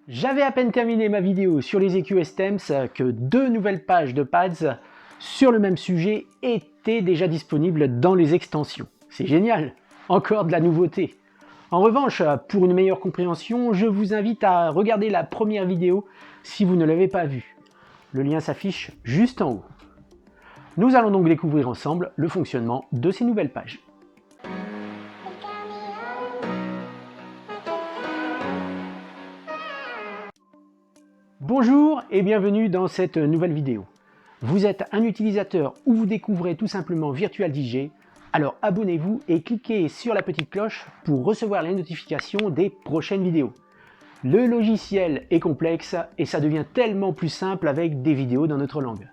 J'avais à peine terminé ma vidéo sur les EQ Stems que deux nouvelles pages de pads sur le même sujet étaient déjà disponibles dans les extensions. C'est génial, encore de la nouveauté. En revanche, pour une meilleure compréhension, je vous invite à regarder la première vidéo si vous ne l'avez pas vue. Le lien s'affiche juste en haut. Nous allons donc découvrir ensemble le fonctionnement de ces nouvelles pages. Bonjour et bienvenue dans cette nouvelle vidéo. Vous êtes un utilisateur ou vous découvrez tout simplement Virtual DJ, alors abonnez-vous et cliquez sur la petite cloche pour recevoir les notifications des prochaines vidéos. Le logiciel est complexe et ça devient tellement plus simple avec des vidéos dans notre langue.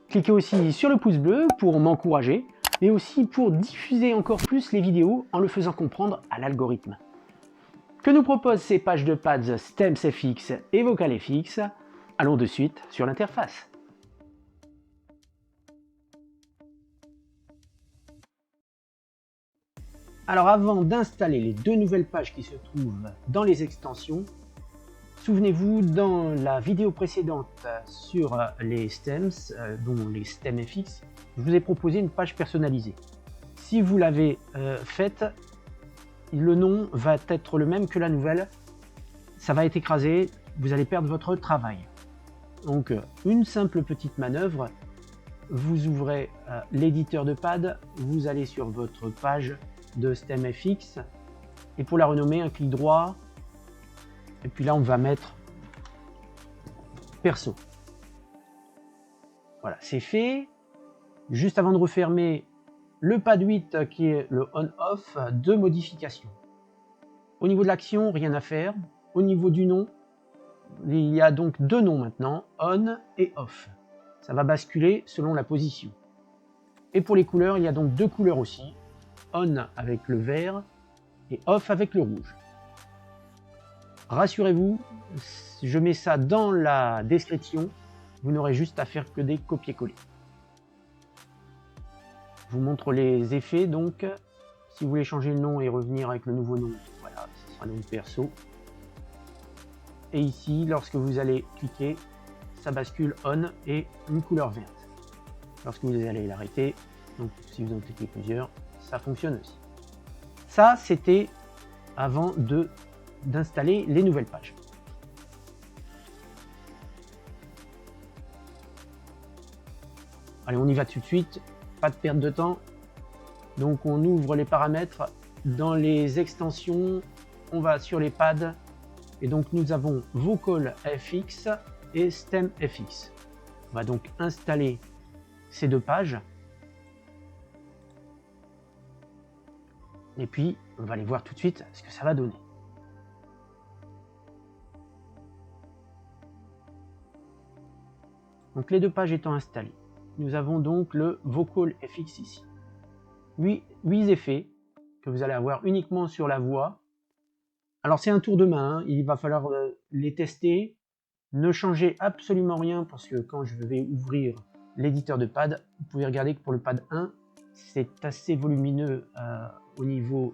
Cliquez aussi sur le pouce bleu pour m'encourager et aussi pour diffuser encore plus les vidéos en le faisant comprendre à l'algorithme. Que nous proposent ces pages de pads StemsFX et VocalFX? Allons de suite sur l'interface. Alors avant d'installer les deux nouvelles pages qui se trouvent dans les extensions, souvenez-vous, dans la vidéo précédente sur les stems, dont les StemFX, je vous ai proposé une page personnalisée. Si vous l'avez faite, le nom va être le même que la nouvelle, ça va être écrasé, vous allez perdre votre travail. Donc une simple petite manœuvre, vous ouvrez l'éditeur de pad, vous allez sur votre page de StemFX et pour la renommer, un clic droit et puis là on va mettre perso. Voilà, c'est fait. Juste avant de refermer le pad 8 qui est le on-off, deux modifications. Au niveau de l'action, rien à faire. Au niveau du nom, il y a donc deux noms maintenant, on et off. Ça va basculer selon la position. Et pour les couleurs, il y a donc deux couleurs aussi, on avec le vert et off avec le rouge. Rassurez-vous, je mets ça dans la description, vous n'aurez juste à faire que des copier-coller. Je vous montre les effets, donc si vous voulez changer le nom et revenir avec le nouveau nom, voilà, ce sera le nom perso. Et ici, lorsque vous allez cliquer, ça bascule on et une couleur verte. Lorsque vous allez l'arrêter, donc si vous en cliquez plusieurs, ça fonctionne aussi. Ça, c'était avant d'installer les nouvelles pages. Allez, on y va tout de suite. Pas de perte de temps, donc on ouvre les paramètres, dans les extensions, on va sur les pads, et donc nous avons VocalFX et StemFX. On va donc installer ces deux pages, et puis on va aller voir tout de suite ce que ça va donner. Donc les deux pages étant installées, nous avons donc le VocalFX ici. 8 effets que vous allez avoir uniquement sur la voix. Alors c'est un tour de main, hein. Il va falloir les tester. Ne changez absolument rien parce que quand je vais ouvrir l'éditeur de pad, vous pouvez regarder que pour le pad 1, c'est assez volumineux au niveau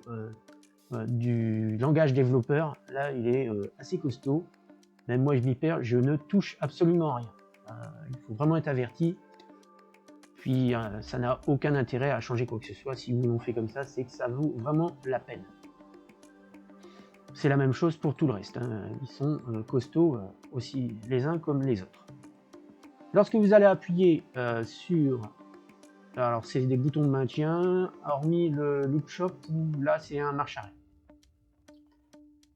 du langage développeur. Là, il est assez costaud. Même moi, je m'y perds, je ne touche absolument rien. Il faut vraiment être averti. Puis ça n'a aucun intérêt à changer quoi que ce soit. Si vous l'ont fait comme ça, c'est que ça vaut vraiment la peine. C'est la même chose pour tout le reste, hein. Ils sont costauds aussi les uns comme les autres. Lorsque vous allez appuyer sur... Alors c'est des boutons de maintien, hormis le loop shop où là c'est un marche arrêt.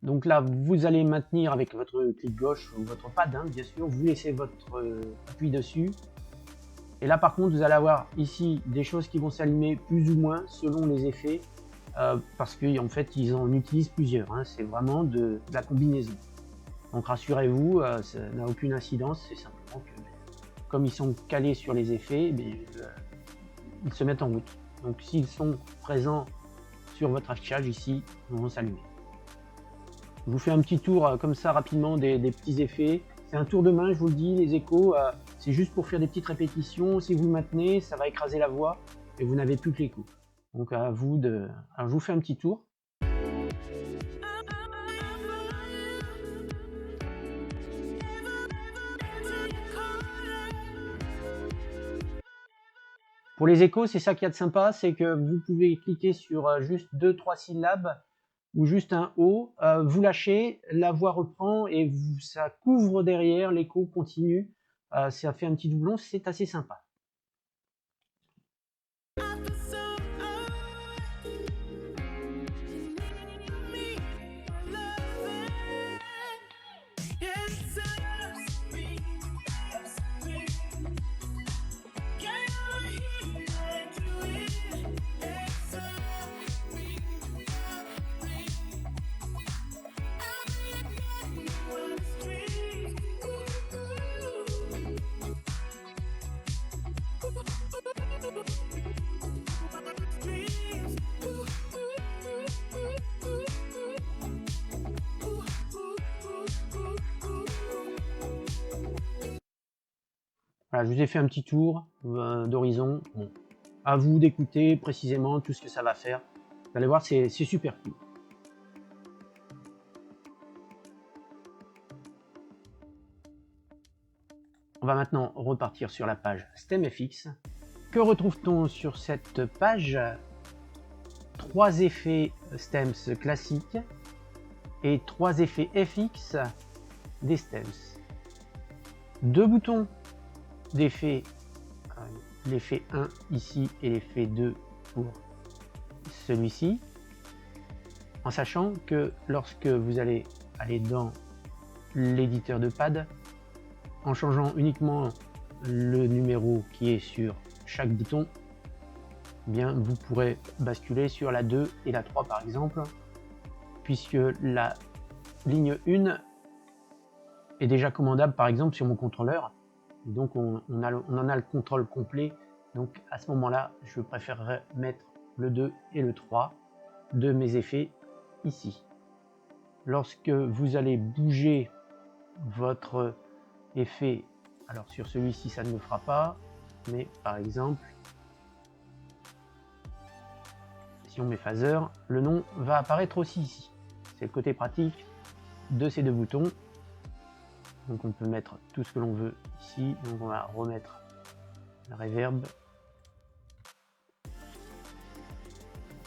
Donc là vous allez maintenir avec votre clic gauche ou votre pad, hein, bien sûr, vous laissez votre appui dessus. Et là par contre vous allez avoir ici des choses qui vont s'allumer plus ou moins selon les effets parce qu'en fait ils en utilisent plusieurs, hein. C'est vraiment de la combinaison. Donc rassurez-vous, ça n'a aucune incidence, c'est simplement que comme ils sont calés sur les effets, ils se mettent en route. Donc s'ils sont présents sur votre affichage ici, ils vont s'allumer. Je vous fais un petit tour comme ça rapidement des petits effets. C'est un tour de main, je vous le dis, les échos, c'est juste pour faire des petites répétitions. Si vous le maintenez, ça va écraser la voix et vous n'avez plus que l'écho. Donc à vous de... Alors je vous fais un petit tour. Pour les échos, c'est ça qu'il y a de sympa, c'est que vous pouvez cliquer sur juste 2-3 syllabes ou juste un O, vous lâchez, la voix reprend et ça couvre derrière, l'écho continue, ça fait un petit doublon, c'est assez sympa. Voilà, je vous ai fait un petit tour d'horizon. Bon, à vous d'écouter précisément tout ce que ça va faire. Vous allez voir, c'est super cool. On va maintenant repartir sur la page StemFX. Que retrouve-t-on sur cette page? 3 effets Stems classiques et 3 effets FX des Stems. 2 boutons d'effet, l'effet 1 ici et l'effet 2 pour celui-ci, en sachant que lorsque vous allez aller dans l'éditeur de pad, en changeant uniquement le numéro qui est sur chaque bouton, eh bien vous pourrez basculer sur la 2 et la 3 par exemple, puisque la ligne 1 est déjà commandable par exemple sur mon contrôleur. Donc on en a le contrôle complet, donc à ce moment là je préférerais mettre le 2 et le 3 de mes effets ici. Lorsque vous allez bouger votre effet, alors sur celui-ci ça ne le fera pas, mais par exemple si on met phaser, le nom va apparaître aussi ici. C'est le côté pratique de ces deux boutons. Donc on peut mettre tout ce que l'on veut ici. Donc on va remettre la reverb.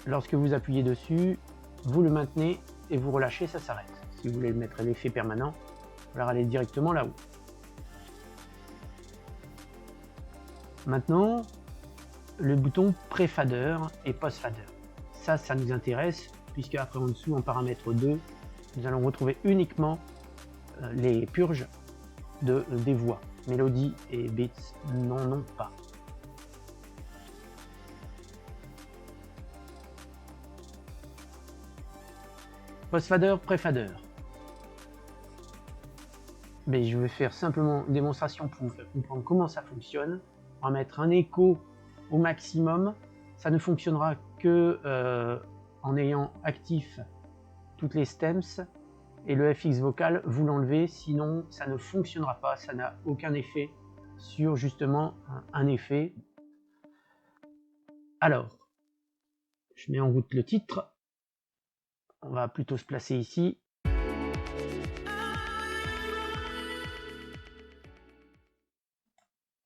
Lorsque vous appuyez dessus, vous le maintenez et vous relâchez, ça s'arrête. Si vous voulez mettre l'effet permanent, vous allez aller directement là-haut. Maintenant, le bouton pré-fader et post-fader. Ça nous intéresse, puisque après en dessous, en paramètre 2, nous allons retrouver uniquement les purges des voix. Mélodie et beats n'en ont pas. Post-fader, pré-fader. Mais je vais faire simplement une démonstration pour vous faire comprendre comment ça fonctionne. On va mettre un écho au maximum. Ça ne fonctionnera que en ayant actif toutes les stems, et le FX vocal, vous l'enlevez, sinon ça ne fonctionnera pas, ça n'a aucun effet sur justement un effet. Alors, je mets en route le titre. On va plutôt se placer ici.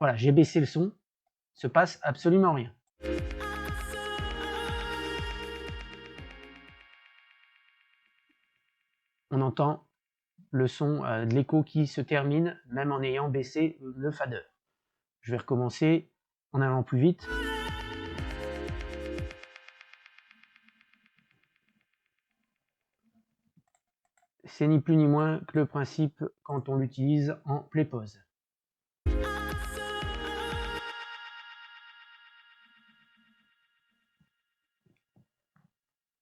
Voilà, j'ai baissé le son. Il ne se passe absolument rien. On entend le son de l'écho qui se termine, même en ayant baissé le fader. Je vais recommencer en allant plus vite. C'est ni plus ni moins que le principe quand on l'utilise en play-pause.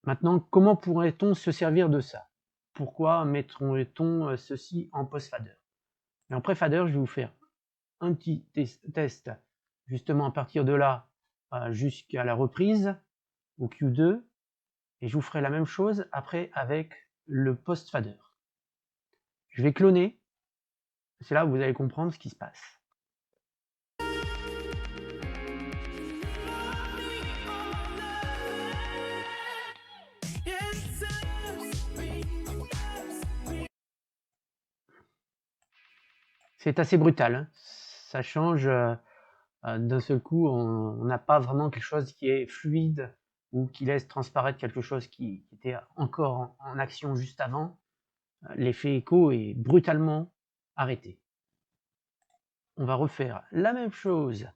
Maintenant, comment pourrait-on se servir de ça? Pourquoi mettrait-on ceci en post-fader? En pré-fader, je vais vous faire un petit test justement à partir de là jusqu'à la reprise au Q2, et je vous ferai la même chose après avec le post-fader. Je vais cloner, c'est là où vous allez comprendre ce qui se passe. C'est assez brutal, hein. Ça change d'un seul coup, on n'a pas vraiment quelque chose qui est fluide ou qui laisse transparaître quelque chose qui était encore en action juste avant. L'effet écho est brutalement arrêté. On va refaire la même chose,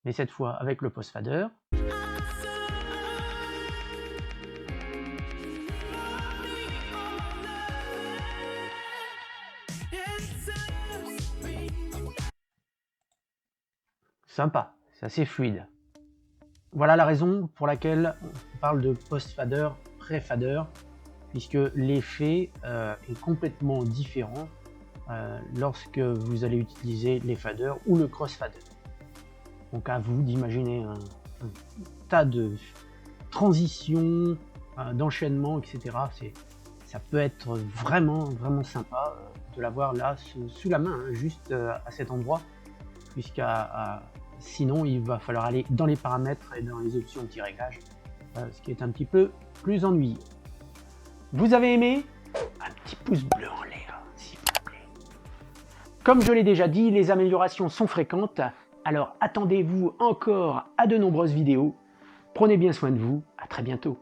mais cette fois avec le post-fader. Sympa, c'est assez fluide. Voilà la raison pour laquelle on parle de post-fader, pré-fader, puisque l'effet est complètement différent lorsque vous allez utiliser les faders ou le cross-fader. Donc à vous d'imaginer un tas de transitions, d'enchaînements, etc. Ça peut être vraiment sympa de l'avoir là sous la main, hein, juste à cet endroit, sinon il va falloir aller dans les paramètres et dans les options petit réglage, ce qui est un petit peu plus ennuyeux. Vous avez aimé? Un petit pouce bleu en l'air, s'il vous plaît. Comme je l'ai déjà dit, les améliorations sont fréquentes, alors attendez-vous encore à de nombreuses vidéos. Prenez bien soin de vous, à très bientôt.